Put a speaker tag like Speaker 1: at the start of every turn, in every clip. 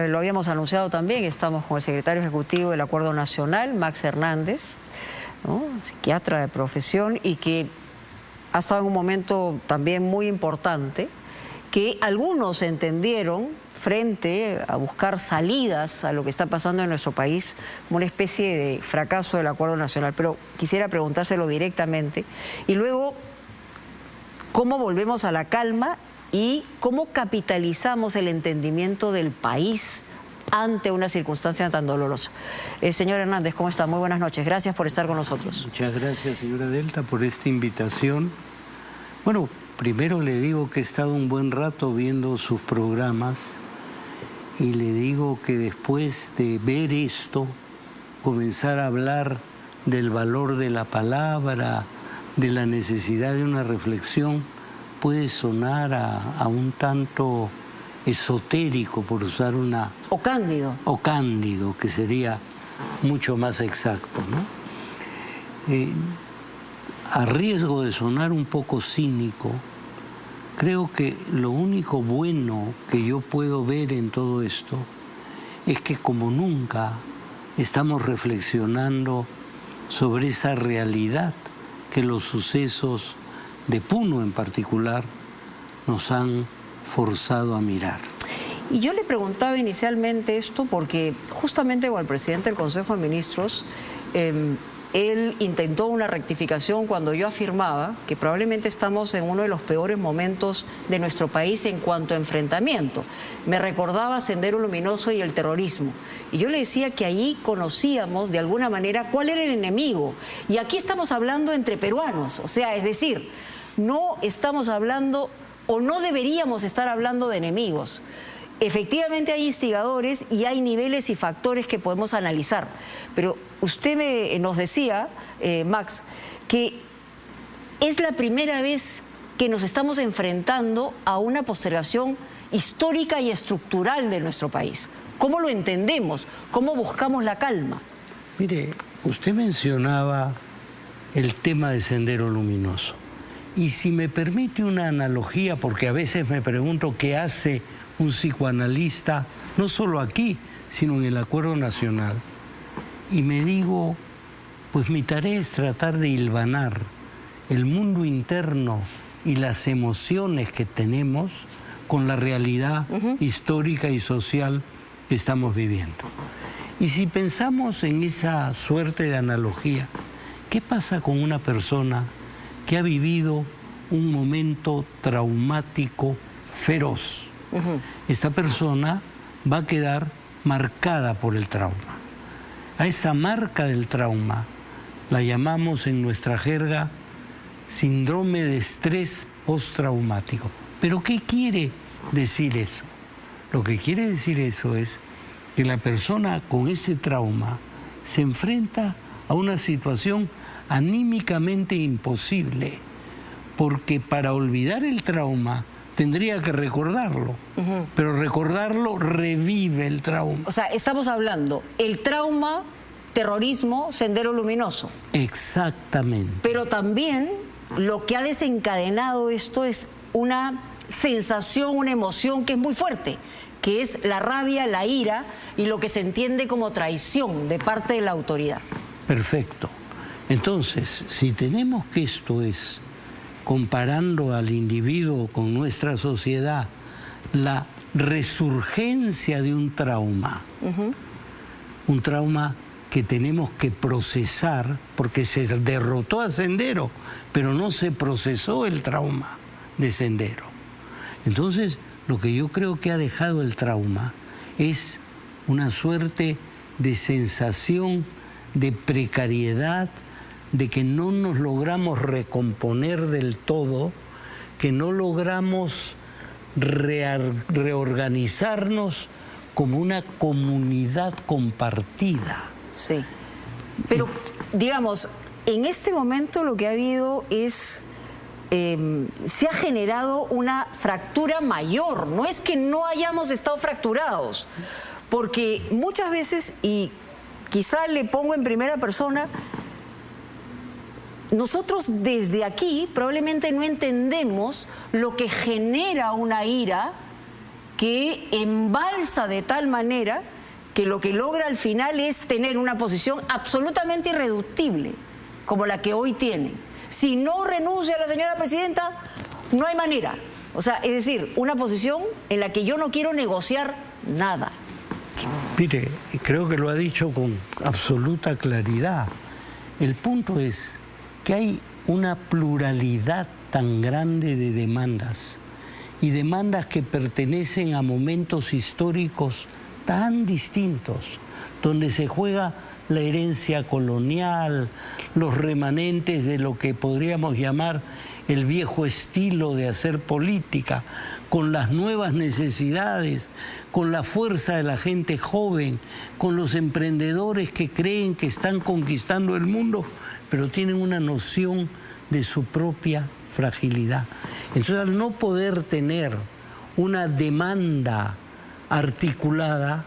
Speaker 1: lo habíamos anunciado también, estamos con el secretario ejecutivo del Acuerdo Nacional, Max Hernández, ¿no? Psiquiatra de profesión y que ha estado en un momento también muy importante, que algunos entendieron frente a buscar salidas a lo que está pasando en nuestro país como una especie de fracaso del Acuerdo Nacional. Pero quisiera preguntárselo directamente. Y luego, ¿cómo volvemos a la calma y cómo capitalizamos el entendimiento del país ante una circunstancia tan dolorosa? Señor Hernández, ¿cómo está? Muy buenas noches. Gracias por estar con nosotros.
Speaker 2: Muchas gracias, señora Delta, por esta invitación. Bueno, primero le digo que he estado un buen rato viendo sus programas y le digo que después de ver esto, comenzar a hablar del valor de la palabra, de la necesidad de una reflexión, puede sonar a un tanto esotérico, por usar una...
Speaker 1: O cándido.
Speaker 2: O cándido, que sería mucho más exacto, ¿no? A riesgo de sonar un poco cínico, creo que lo único bueno que yo puedo ver en todo esto es que como nunca estamos reflexionando sobre esa realidad que los sucesos de Puno en particular nos han forzado a mirar.
Speaker 1: Y yo le preguntaba inicialmente esto porque justamente con el presidente del Consejo de Ministros, él intentó una rectificación cuando yo afirmaba que probablemente estamos en uno de los peores momentos de nuestro país en cuanto a enfrentamiento. Me recordaba Sendero Luminoso y el terrorismo. Y yo le decía que ahí conocíamos de alguna manera cuál era el enemigo. Y aquí estamos hablando entre peruanos, o sea, es decir, no estamos hablando o no deberíamos estar hablando de enemigos. Efectivamente hay instigadores y hay niveles y factores que podemos analizar. Pero usted nos decía, Max, que es la primera vez que nos estamos enfrentando a una postergación histórica y estructural de nuestro país. ¿Cómo lo entendemos? ¿Cómo buscamos la calma?
Speaker 2: Mire, usted mencionaba el tema de Sendero Luminoso. Y si me permite una analogía, porque a veces me pregunto qué hace un psicoanalista, no solo aquí, sino en el Acuerdo Nacional. Y me digo, pues mi tarea es tratar de hilvanar el mundo interno y las emociones que tenemos con la realidad histórica y social que estamos viviendo. Y si pensamos en esa suerte de analogía, ¿qué pasa con una persona que ha vivido un momento traumático feroz? Esta persona va a quedar marcada por el trauma. A esa marca del trauma la llamamos en nuestra jerga síndrome de estrés postraumático. ¿Pero qué quiere decir eso? Lo que quiere decir eso es que la persona con ese trauma se enfrenta a una situación anímicamente imposible, porque para olvidar el trauma tendría que recordarlo, pero recordarlo revive el trauma.
Speaker 1: O sea, estamos hablando, el trauma, terrorismo, Sendero Luminoso.
Speaker 2: Exactamente.
Speaker 1: Pero también lo que ha desencadenado esto es una sensación, una emoción que es muy fuerte, que es la rabia, la ira y lo que se entiende como traición de parte de la autoridad.
Speaker 2: Perfecto. Entonces, si tenemos que esto es, comparando al individuo con nuestra sociedad, la resurgencia de un trauma que tenemos que procesar, porque se derrotó a Sendero, pero no se procesó el trauma de Sendero. Entonces, lo que yo creo que ha dejado el trauma es una suerte de sensación de precariedad, de que no nos logramos recomponer del todo, que no logramos reorganizarnos como una comunidad compartida.
Speaker 1: Sí. Pero, digamos, en este momento lo que ha habido es... se ha generado una fractura mayor. No es que no hayamos estado fracturados, porque muchas veces, y quizá le pongo en primera persona, nosotros desde aquí probablemente no entendemos lo que genera una ira que embalsa de tal manera que lo que logra al final es tener una posición absolutamente irreductible, como la que hoy tienen. Si no renuncia la señora presidenta, no hay manera. O sea, es decir, una posición en la que yo no quiero negociar nada.
Speaker 2: Mire, creo que lo ha dicho con absoluta claridad. El punto es que hay una pluralidad tan grande de demandas, y demandas que pertenecen a momentos históricos tan distintos, donde se juega la herencia colonial, los remanentes de lo que podríamos llamar el viejo estilo de hacer política, con las nuevas necesidades, con la fuerza de la gente joven, con los emprendedores que creen que están conquistando el mundo, pero tienen una noción de su propia fragilidad. Entonces, al no poder tener una demanda articulada,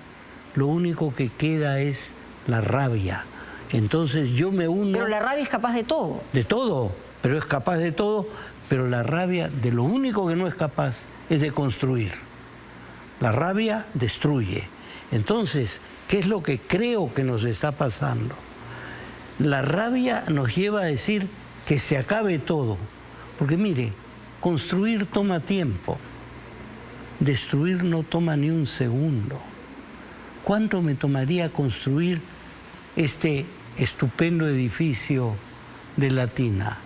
Speaker 2: lo único que queda es la rabia. Entonces yo me uno...
Speaker 1: Pero la rabia es capaz de todo.
Speaker 2: De todo, pero es capaz de todo, pero la rabia de lo único que no es capaz es de construir. La rabia destruye. Entonces, ¿qué es lo que creo que nos está pasando? La rabia nos lleva a decir que se acabe todo. Porque mire, construir toma tiempo, destruir no toma ni un segundo. ¿Cuánto me tomaría construir este estupendo edificio de Latina?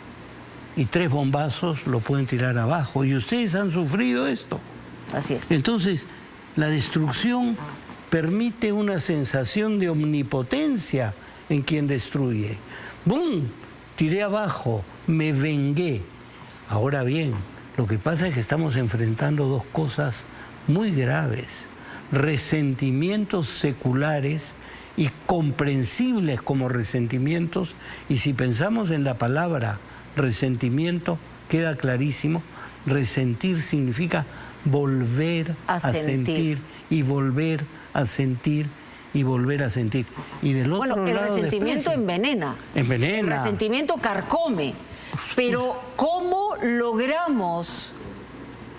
Speaker 2: Y 3 bombazos lo pueden tirar abajo. Y ustedes han sufrido esto.
Speaker 1: Así es.
Speaker 2: Entonces, la destrucción permite una sensación de omnipotencia en quien destruye. ¡Bum! Tiré abajo, me vengué. Ahora bien, lo que pasa es que estamos enfrentando 2 cosas muy graves. Resentimientos seculares y comprensibles como resentimientos, y si pensamos en la palabra resentimiento, queda clarísimo, resentir significa volver a sentir y volver a sentir y volver a sentir. Y del otro lado,
Speaker 1: el resentimiento envenena.
Speaker 2: Envenena.
Speaker 1: El resentimiento carcome. Pero ¿cómo logramos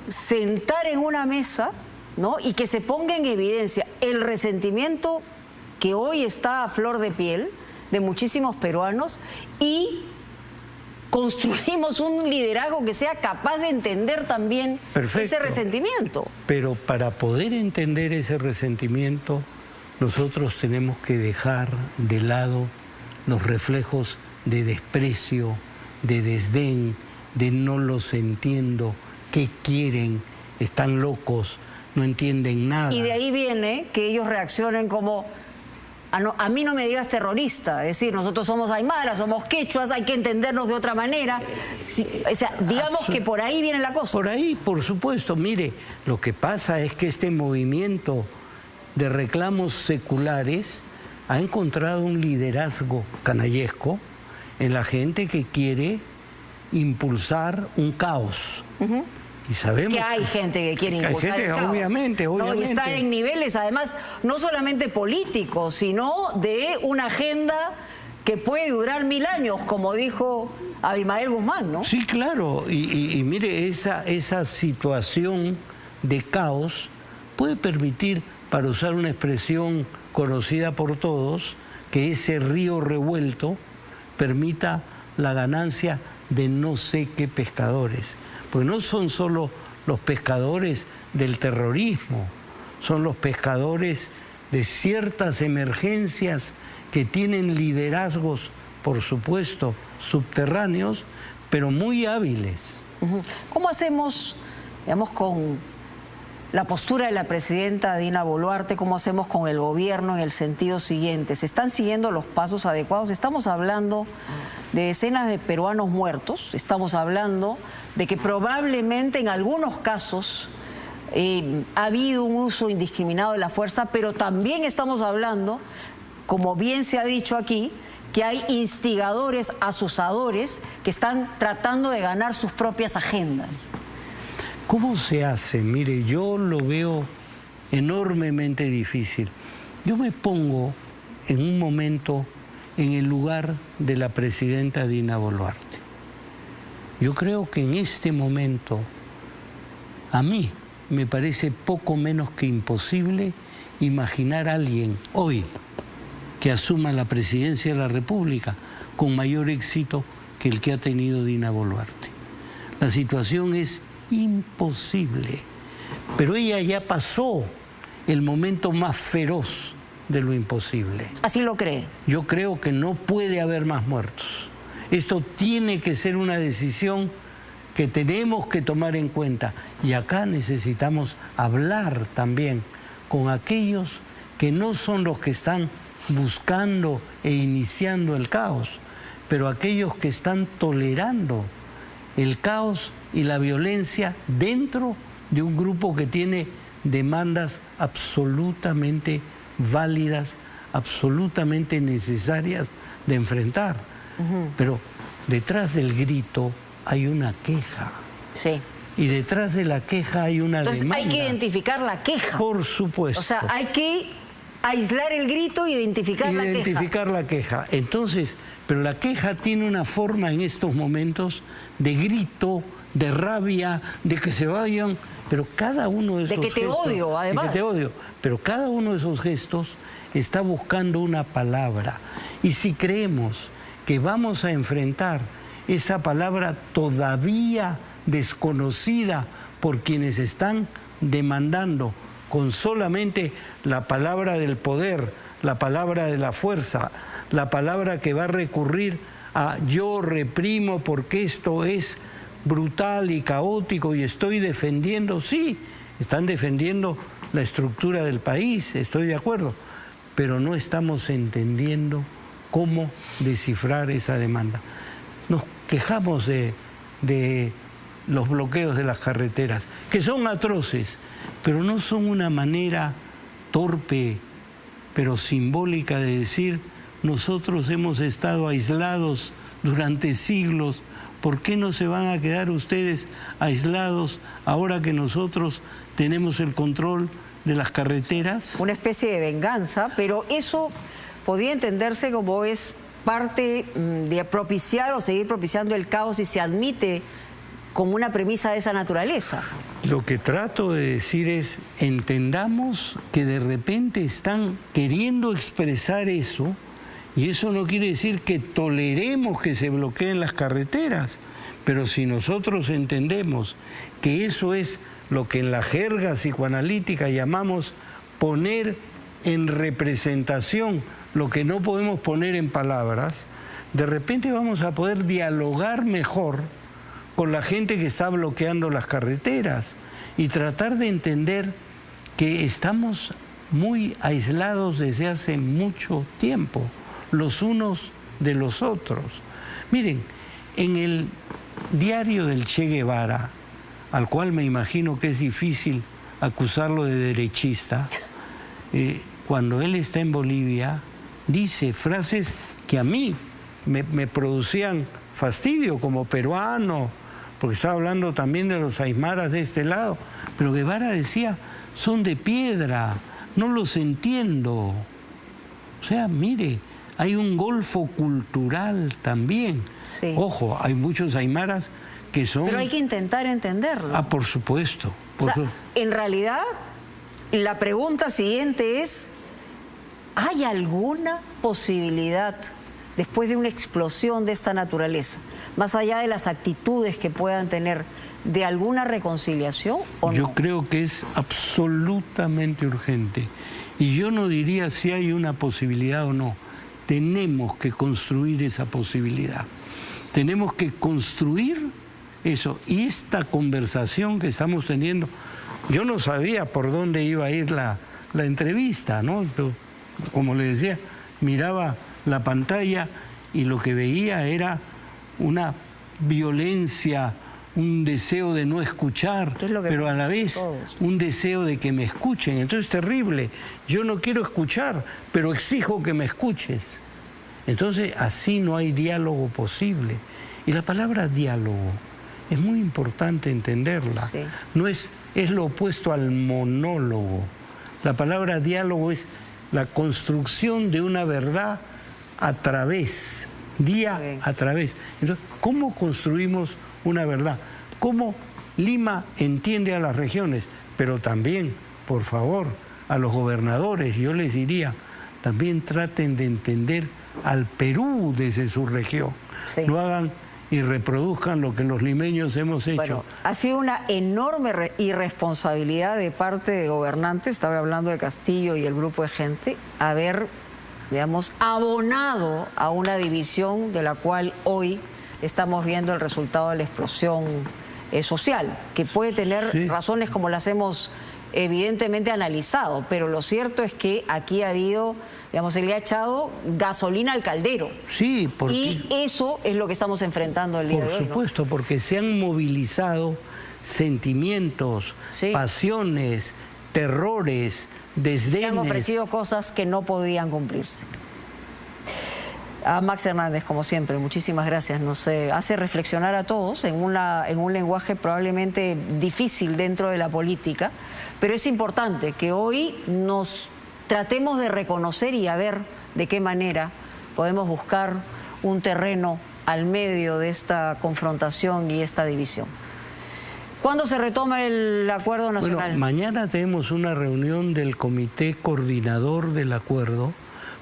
Speaker 1: sentar en una mesa, ¿no?, y que se ponga en evidencia el resentimiento que hoy está a flor de piel de muchísimos peruanos y construimos un liderazgo que sea capaz de entender también ese resentimiento?
Speaker 2: Pero para poder entender ese resentimiento, nosotros tenemos que dejar de lado los reflejos de desprecio, de desdén, de no los entiendo, qué quieren, están locos, no entienden nada.
Speaker 1: Y de ahí viene que ellos reaccionen como, a mí no me digas terrorista, es decir, nosotros somos aymaras, somos quechuas, hay que entendernos de otra manera. O sea, digamos que por ahí viene la cosa.
Speaker 2: Por ahí, por supuesto. Mire, lo que pasa es que este movimiento de reclamos seculares ha encontrado un liderazgo canallesco en la gente que quiere impulsar un caos. Y sabemos
Speaker 1: que hay gente que quiere impulsar el caos.
Speaker 2: Obviamente.
Speaker 1: No, y está en niveles, además, no solamente políticos, sino de una agenda que puede durar 1000 años, como dijo Abimael Guzmán, ¿no?
Speaker 2: Sí, claro. Y mire, esa situación de caos puede permitir, para usar una expresión conocida por todos, que ese río revuelto permita la ganancia de no sé qué pescadores. Porque no son solo los pescadores del terrorismo, son los pescadores de ciertas emergencias que tienen liderazgos, por supuesto, subterráneos, pero muy hábiles.
Speaker 1: ¿Cómo hacemos, digamos, con la postura de la presidenta Dina Boluarte? ¿Cómo hacemos con el gobierno en el sentido siguiente? ¿Se están siguiendo los pasos adecuados? Estamos hablando de decenas de peruanos muertos, estamos hablando de que probablemente en algunos casos ha habido un uso indiscriminado de la fuerza, pero también estamos hablando, como bien se ha dicho aquí, que hay instigadores, asusadores, que están tratando de ganar sus propias agendas.
Speaker 2: ¿Cómo se hace? Mire, yo lo veo enormemente difícil. Yo me pongo en un momento en el lugar de la presidenta Dina Boluarte. Yo creo que en este momento, a mí me parece poco menos que imposible imaginar a alguien hoy que asuma la presidencia de la República con mayor éxito que el que ha tenido Dina Boluarte. La situación es imposible, pero ella ya pasó el momento más feroz de lo imposible.
Speaker 1: ¿Así lo cree?
Speaker 2: Yo creo que no puede haber más muertos. Esto tiene que ser una decisión que tenemos que tomar en cuenta. Y acá necesitamos hablar también con aquellos que no son los que están buscando e iniciando el caos, pero aquellos que están tolerando el caos y la violencia dentro de un grupo que tiene demandas absolutamente válidas, absolutamente necesarias de enfrentar. Pero detrás del grito hay una queja.
Speaker 1: Sí.
Speaker 2: Y detrás de la queja hay una demanda.
Speaker 1: Entonces hay que identificar la queja.
Speaker 2: Por supuesto.
Speaker 1: O sea, hay que aislar el grito e identificar la queja.
Speaker 2: Identificar la queja. Entonces, pero la queja tiene una forma en estos momentos de grito, de rabia, de que se vayan, pero cada uno de esos gestos...
Speaker 1: De que te odio, además.
Speaker 2: De que te odio. Pero cada uno de esos gestos está buscando una palabra. Y si creemos que vamos a enfrentar esa palabra todavía desconocida por quienes están demandando con solamente la palabra del poder, la palabra de la fuerza, la palabra que va a recurrir a yo reprimo porque esto es brutal y caótico y estoy defendiendo, sí, están defendiendo la estructura del país, estoy de acuerdo, pero no estamos entendiendo cómo descifrar esa demanda. Nos quejamos de los bloqueos de las carreteras, que son atroces, pero no son una manera torpe, pero simbólica de decir, nosotros hemos estado aislados durante siglos, ¿por qué no se van a quedar ustedes aislados ahora que nosotros tenemos el control de las carreteras?
Speaker 1: Una especie de venganza, pero eso podría entenderse como es parte de propiciar o seguir propiciando el caos si se admite como una premisa de esa naturaleza.
Speaker 2: Lo que trato de decir es, entendamos que de repente están queriendo expresar eso, y eso no quiere decir que toleremos que se bloqueen las carreteras, pero si nosotros entendemos que eso es lo que en la jerga psicoanalítica llamamos poner en representación lo que no podemos poner en palabras, de repente vamos a poder dialogar mejor con la gente que está bloqueando las carreteras y tratar de entender que estamos muy aislados desde hace mucho tiempo, los unos de los otros. Miren, en el diario del Che Guevara, al cual me imagino que es difícil acusarlo de derechista, cuando él está en Bolivia, dice frases que a mí me producían fastidio como peruano, porque estaba hablando también de los aymaras de este lado, pero Guevara decía, son de piedra, no los entiendo. O sea, mire, hay un golfo cultural también.
Speaker 1: Sí.
Speaker 2: Ojo, hay muchos aymaras que son...
Speaker 1: Pero hay que intentar entenderlo.
Speaker 2: Ah, por supuesto.
Speaker 1: O sea, en realidad, la pregunta siguiente es, ¿hay alguna posibilidad, después de una explosión de esta naturaleza, más allá de las actitudes que puedan tener, de alguna reconciliación o no?
Speaker 2: Yo creo que es absolutamente urgente. Y yo no diría si hay una posibilidad o no. Tenemos que construir esa posibilidad. Tenemos que construir eso. Y esta conversación que estamos teniendo, yo no sabía por dónde iba a ir la entrevista, ¿no? Pero, como le decía, miraba la pantalla y lo que veía era una violencia, un deseo de no escuchar, pero a la vez un deseo de que me escuchen. Entonces es terrible. Yo no quiero escuchar, pero exijo que me escuches. Entonces así no hay diálogo posible. Y la palabra diálogo es muy importante entenderla.
Speaker 1: Sí.
Speaker 2: No es lo opuesto al monólogo. La palabra diálogo es la construcción de una verdad a través, día a través. Entonces, ¿cómo construimos una verdad? ¿Cómo Lima entiende a las regiones? pero también, por favor, a los gobernadores, yo les diría, también traten de entender al Perú desde su región.
Speaker 1: Sí.
Speaker 2: No hagan y reproduzcan lo que los limeños hemos hecho.
Speaker 1: Bueno, ha sido una enorme irresponsabilidad de parte de gobernantes, estaba hablando de Castillo y el grupo de gente, haber, digamos, abonado a una división de la cual hoy estamos viendo el resultado de la explosión social, que puede tener razones como las hemos evidentemente analizado, pero lo cierto es que aquí ha habido, digamos, se le ha echado gasolina al caldero.
Speaker 2: Sí, porque...
Speaker 1: Y eso es lo que estamos enfrentando el día de hoy,
Speaker 2: Por supuesto, ¿no? Porque se han movilizado sentimientos, pasiones, terrores, desdenes.
Speaker 1: Se han ofrecido cosas que no podían cumplirse. A Max Hernández, como siempre, muchísimas gracias. Nos hace reflexionar a todos en un lenguaje probablemente difícil dentro de la política, pero es importante que hoy nos tratemos de reconocer y a ver de qué manera podemos buscar un terreno al medio de esta confrontación y esta división. ¿Cuándo se retoma el acuerdo nacional?
Speaker 2: Bueno, mañana tenemos una reunión del comité coordinador del acuerdo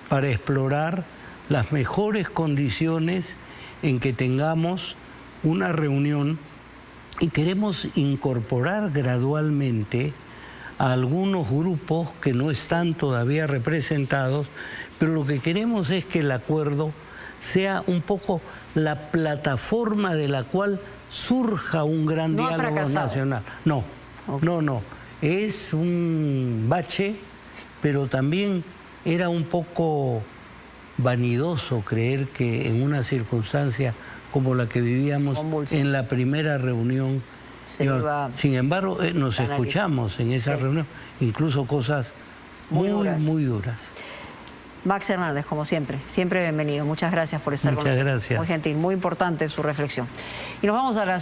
Speaker 2: para explorar las mejores condiciones en que tengamos una reunión y queremos incorporar gradualmente a algunos grupos que no están todavía representados, pero lo que queremos es que el acuerdo sea un poco la plataforma de la cual surja un gran diálogo nacional. No, no, es un bache, pero también era un poco vanidoso creer que en una circunstancia como la que vivíamos en la primera reunión, sin embargo nos escuchamos en esa reunión, incluso cosas muy duras.
Speaker 1: Max Hernández, como siempre bienvenido. Muchas gracias por estar con nosotros.
Speaker 2: Muchas gracias.
Speaker 1: Muy gentil, muy importante su reflexión. Y nos vamos a las